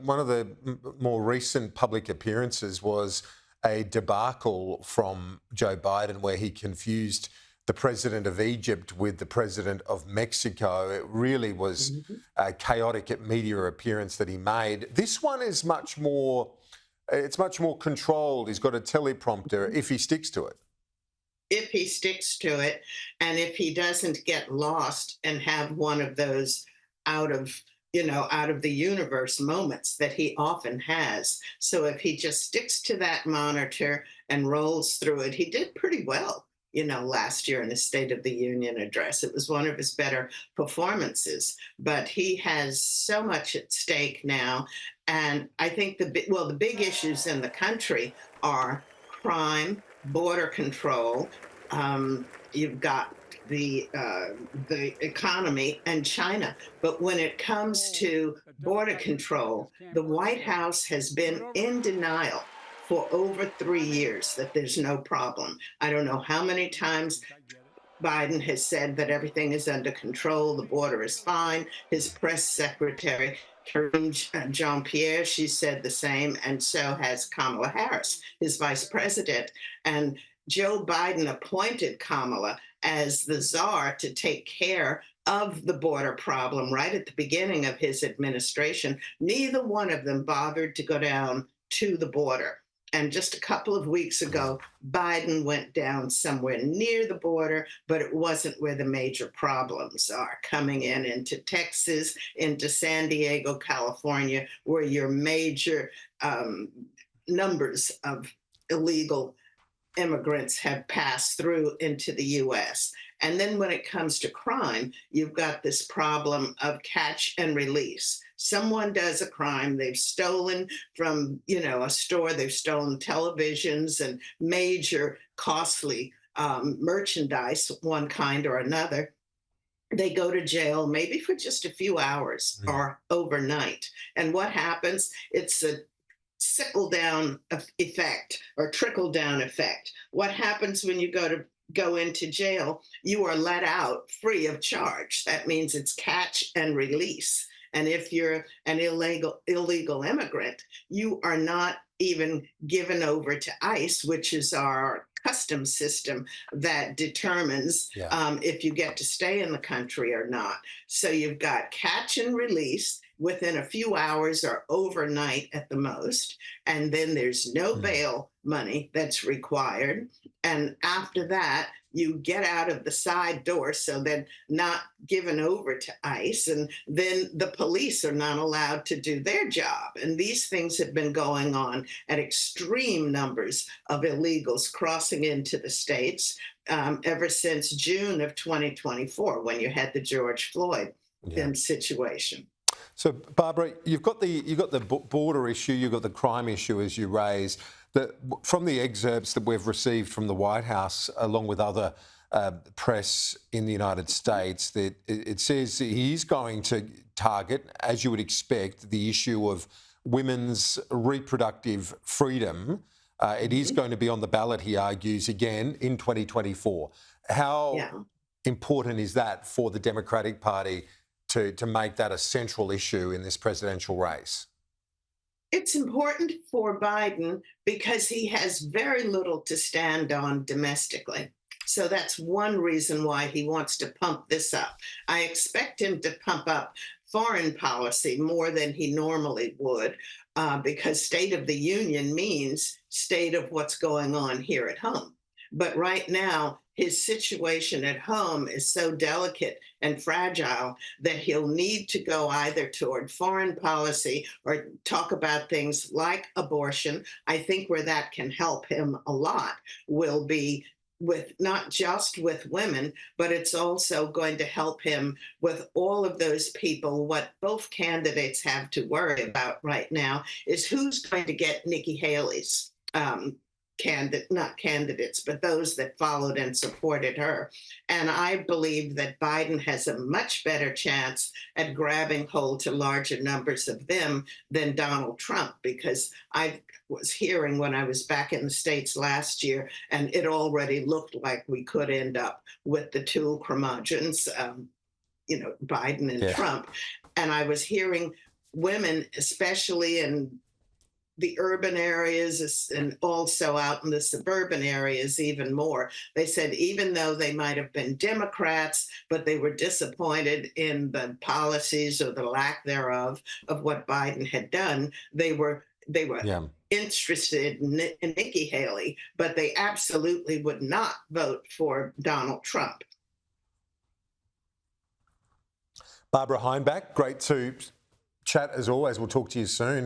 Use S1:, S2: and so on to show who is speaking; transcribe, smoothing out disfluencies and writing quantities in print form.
S1: more recent public appearances was a debacle from Joe Biden where he confused the president of Egypt with the president of Mexico. It really was a chaotic media appearance that he made. This one is much more controlled. He's got a teleprompter if he sticks to it.
S2: If he sticks to it, and if he doesn't get lost and have one of those out of out of the universe moments that he often has. So if he just sticks to that monitor and rolls through it, he did pretty well, last year in the State of the Union address. It was one of his better performances, but he has so much at stake now. And I think the big issues in the country are crime, border control. You've got the economy and China. But when it comes to border control, the White House has been in denial for over 3 years that there's no problem. I don't know how many times Biden has said that everything is under control, the border is fine. His press secretary, Karine Jean-Pierre, she said the same, and so has Kamala Harris, his vice president. And Joe Biden appointed Kamala as the czar to take care of the border problem right at the beginning of his administration. Neither one of them bothered to go down to the border. And just a couple of weeks ago, Biden went down somewhere near the border, but it wasn't where the major problems are, coming into Texas, into San Diego, California, where your major numbers of illegal immigrants have passed through into the U.S. And then when it comes to crime, you've got this problem of catch and release. Someone does a crime, they've stolen from, a store, they've stolen televisions and major costly merchandise, one kind or another. They go to jail maybe for just a few hours or overnight. And what happens? It's a trickle down effect. What happens when you go into jail? You are let out free of charge. That means it's catch and release. And if you're an illegal immigrant, you are not even given over to ICE, which is our customs system that determines if you get to stay in the country or not. So you've got catch and release within a few hours or overnight at the most. And then there's no bail money that's required. And after that, you get out of the side door, so they're not given over to ICE. And then the police are not allowed to do their job. And these things have been going on at extreme numbers of illegals crossing into the States ever since June of 2024, when you had the George Floyd situation.
S1: So, Barbara, you've got the border issue, you've got the crime issue as you raise. From the excerpts that we've received from the White House, along with other press in the United States, that it says he's going to target, as you would expect, the issue of women's reproductive freedom. It is going to be on the ballot, he argues, again in 2024. How important is that for the Democratic Party to make that a central issue in this presidential race?
S2: It's important for Biden because he has very little to stand on domestically. So that's one reason why he wants to pump this up. I expect him to pump up foreign policy more than he normally would, because State of the Union means state of what's going on here at home. But right now, his situation at home is so delicate and fragile that he'll need to go either toward foreign policy or talk about things like abortion. I think where that can help him a lot will be with not just with women, but it's also going to help him with all of those people. What both candidates have to worry about right now is who's going to get Nikki Haley's not candidates, but those that followed and supported her. And I believe that Biden has a much better chance at grabbing hold to larger numbers of them than Donald Trump, because I was hearing when I was back in the States last year, and it already looked like we could end up with the two curmudgeons, Biden and Trump. And I was hearing women, especially in the urban areas and also out in the suburban areas even more. They said even though they might have been Democrats, but they were disappointed in the policies or the lack thereof of what Biden had done. They were
S1: Yeah.
S2: interested in Nikki Haley, but they absolutely would not vote for Donald Trump.
S1: Barbara Heineback, great to chat as always. We'll talk to you soon.